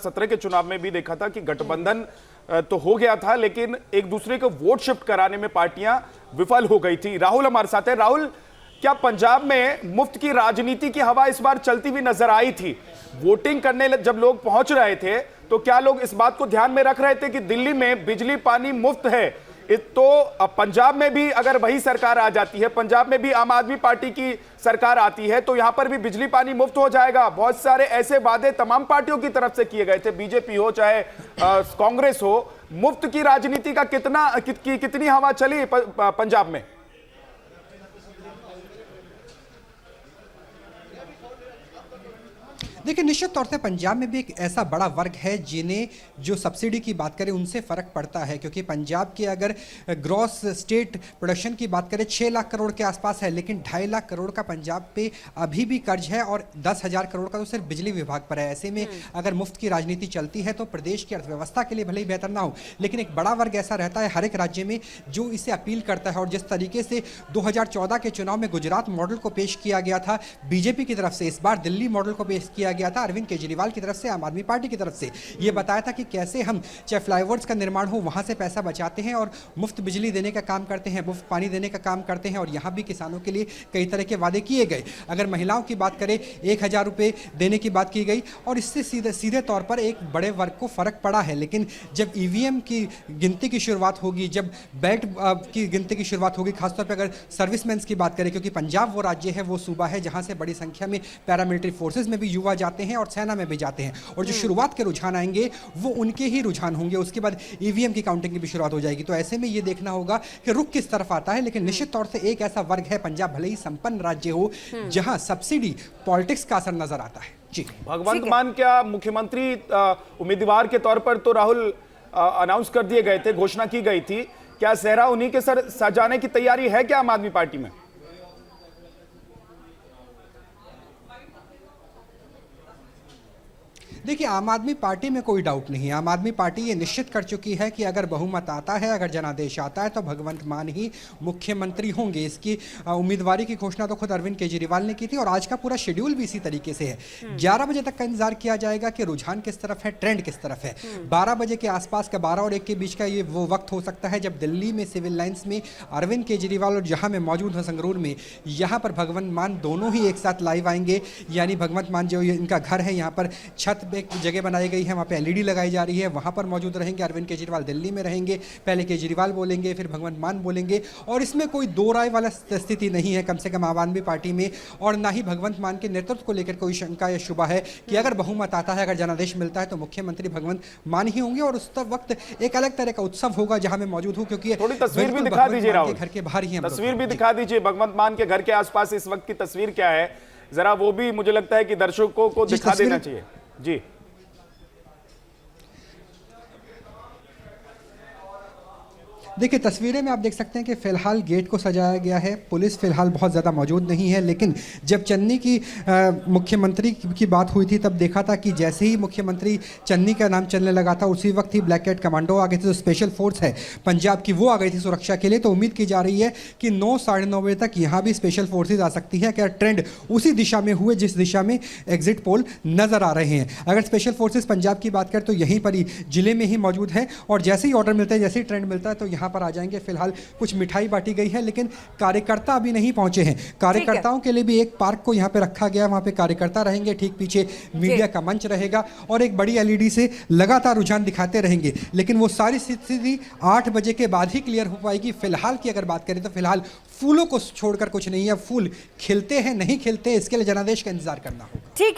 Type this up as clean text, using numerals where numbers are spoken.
2017 के चुनाव में भी देखा था कि गठबंधन तो हो गया था, लेकिन एक दूसरे को वोट शिफ्ट कराने में पार्टियां विफल हो गई थी। राहुल हमारे साथ है। राहुल, क्या पंजाब में मुफ्त की राजनीति की हवा इस बार चलती हुई नजर आई थी? वोटिंग करने जब लोग पहुंच रहे थे तो क्या लोग इस बात को ध्यान में रख रहे थे कि दिल्ली में बिजली पानी मुफ्त है, तो पंजाब में भी अगर वही सरकार आ जाती है, पंजाब में भी आम आदमी पार्टी की सरकार आती है, तो यहां पर भी बिजली पानी मुफ्त हो जाएगा? बहुत सारे ऐसे वादे तमाम पार्टियों की तरफ से किए गए थे, बीजेपी हो चाहे कांग्रेस हो। मुफ्त की राजनीति का कितनी हवा चली पंजाब में? देखिए, निश्चित तौर से पंजाब में भी एक ऐसा बड़ा वर्ग है जिन्हें जो सब्सिडी की बात करें उनसे फ़र्क पड़ता है, क्योंकि पंजाब के अगर ग्रॉस स्टेट प्रोडक्शन की बात करें 6 लाख करोड़ के आसपास है, लेकिन 2.5 लाख करोड़ का पंजाब पे अभी भी कर्ज है और 10,000 करोड़ का तो सिर्फ बिजली विभाग पर है। ऐसे में अगर मुफ्त की राजनीति चलती है तो प्रदेश की अर्थव्यवस्था के लिए भले ही बेहतर ना हो, लेकिन एक बड़ा वर्ग ऐसा रहता है हर एक राज्य में जो इसे अपील करता है। और जिस तरीके से 2014 के चुनाव में गुजरात मॉडल को पेश किया गया था बीजेपी की तरफ से, इस बार दिल्ली मॉडल को पेश किया गया था अरविंद केजरीवाल की तरफ से, आम आदमी पार्टी की तरफ से। यह बताया था कि कैसे हम चाहे फ्लाईओवर्स का निर्माण हो वहां से पैसा बचाते हैं और मुफ्त बिजली देने का काम करते हैं, मुफ्त पानी देने का काम करते हैं, और यहां भी किसानों के लिए कई तरह के वादे किए गए। अगर महिलाओं की बात करें 1,000 रुपये देने की बात की गई, और इससे सीधे तौर पर एक बड़े वर्ग को फर्क पड़ा है। लेकिन जब ईवीएम की गिनती की शुरुआत होगी, जब बैट की गिनती की शुरुआत होगी, खासतौर पर अगर सर्विसमैन की बात करें, क्योंकि पंजाब वो राज्य है, वो सूबा है जहां से बड़ी संख्या में पैरामिलिट्री फोर्सेज में भी युवा जाते हैं और सेना में भी जाते हैं, और जो शुरुआत के रुझान आएंगे वो उनके ही रुझान होंगे। उसके बाद ईवीएम की काउंटिंग की भी शुरुआत हो जाएगी। तो ऐसे में ये देखना होगा कि रुख किस तरफ आता है। लेकिन निश्चित तौर से एक ऐसा वर्ग है, पंजाब भले ही संपन्न राज्य हो, जहां सब्सिडी पॉलिटिक्स का असर नजर आता है। जी, भगवंत मान क्या मुख्यमंत्री उम्मीदवार के तौर पर तो राहुल अनाउंस कर दिए गए थे, घोषणा की गई थी, क्या सेहरा उन्हीं के सर सजाने की तैयारी है क्या आम आदमी पार्टी में? देखिए, आम आदमी पार्टी में कोई डाउट नहीं है। आम आदमी पार्टी ये निश्चित कर चुकी है कि अगर बहुमत आता है, अगर जनादेश आता है, तो भगवंत मान ही मुख्यमंत्री होंगे। इसकी उम्मीदवारी की घोषणा तो खुद अरविंद केजरीवाल ने की थी, और आज का पूरा शेड्यूल भी इसी तरीके से है। 11 बजे तक का इंतजार किया जाएगा कि रुझान किस तरफ है, ट्रेंड किस तरफ है। 12 बजे के आसपास का, 12 और 1 के बीच का ये वो वक्त हो सकता है जब दिल्ली में सिविल लाइन्स में अरविंद केजरीवाल और जहां मैं मौजूद हूं संगरूर में, यहाँ पर भगवंत मान दोनों ही एक साथ लाइव आएंगे। यानी भगवंत मान जो इनका घर है, यहाँ पर छत एक जगह बनाई गई है, वहां पे एलईडी लगाई जा रही है, वहां पर मौजूद रहेंगे। अरविंद केजरीवाल दिल्ली में रहेंगे, पहले केजरीवाल बोलेंगे, फिर भगवंत मान बोलेंगे, और इसमें कोई दो राय वाला स्थिति नहीं है कम से कम आम आदमी पार्टी में। और ना ही भगवंत मान के नेतृत्व को लेकर कोई शंका या शुबा है कि अगर बहुमत आता है, अगर जनादेश मिलता है, तो मुख्यमंत्री भगवंत मान ही होंगे। और उस वक्त एक अलग तरह का उत्सव होगा जहां मैं मौजूद हूं, क्योंकि थोड़ी तस्वीर भी दिखा दीजिए राहुल, घर के बाहर ही तस्वीर भी दिखा दीजिए भगवंत मान के घर के आसपास इस वक्त की तस्वीर क्या है, जरा वो भी मुझे लगता है कि दर्शकों को दिखा देना चाहिए। जी, देखिए, तस्वीरें में आप देख सकते हैं कि फिलहाल गेट को सजाया गया है। पुलिस फिलहाल बहुत ज़्यादा मौजूद नहीं है, लेकिन जब चन्नी की मुख्यमंत्री की बात हुई थी तब देखा था कि जैसे ही मुख्यमंत्री चन्नी का नाम चलने लगा था, उसी वक्त ही ब्लैक कैट कमांडो आ गए थे, जो स्पेशल फोर्स है पंजाब की, वो आ गई थी सुरक्षा के लिए। तो उम्मीद की जा रही है कि 9 साढ़े 9 बजे तक यहाँ भी स्पेशल फोर्सेज आ सकती है। क्या ट्रेंड उसी दिशा में हुए जिस दिशा में एग्जिट पोल नजर आ रहे हैं। अगर स्पेशल फोर्सेज पंजाब की बात करें तो यहीं पर ही जिले में ही मौजूद है, और जैसे ही ऑर्डर मिलता है, जैसे ही ट्रेंड मिलता है, तो यहाँ पर आ जाएंगे। फिलहाल कुछ मिठाई बांटी गई है, लेकिन कार्यकर्ता अभी नहीं पहुंचे हैं। कार्यकर्ताओं के लिए भी एक पार्क को यहाँ पे रखा गया, वहां पे कार्यकर्ता रहेंगे, ठीक पीछे मीडिया का मंच रहेगा, और एक बड़ी एलईडी से लगातार रुझान दिखाते रहेंगे। लेकिन वो सारी स्थिति 8 बजे के बाद ही क्लियर हो पाएगी। फिलहाल की अगर बात करें तो फिलहाल फूलों को छोड़कर कुछ नहीं है। फूल खिलते हैं नहीं खिलते, इसके लिए जनादेश का इंतजार करना होगा। ठीक है।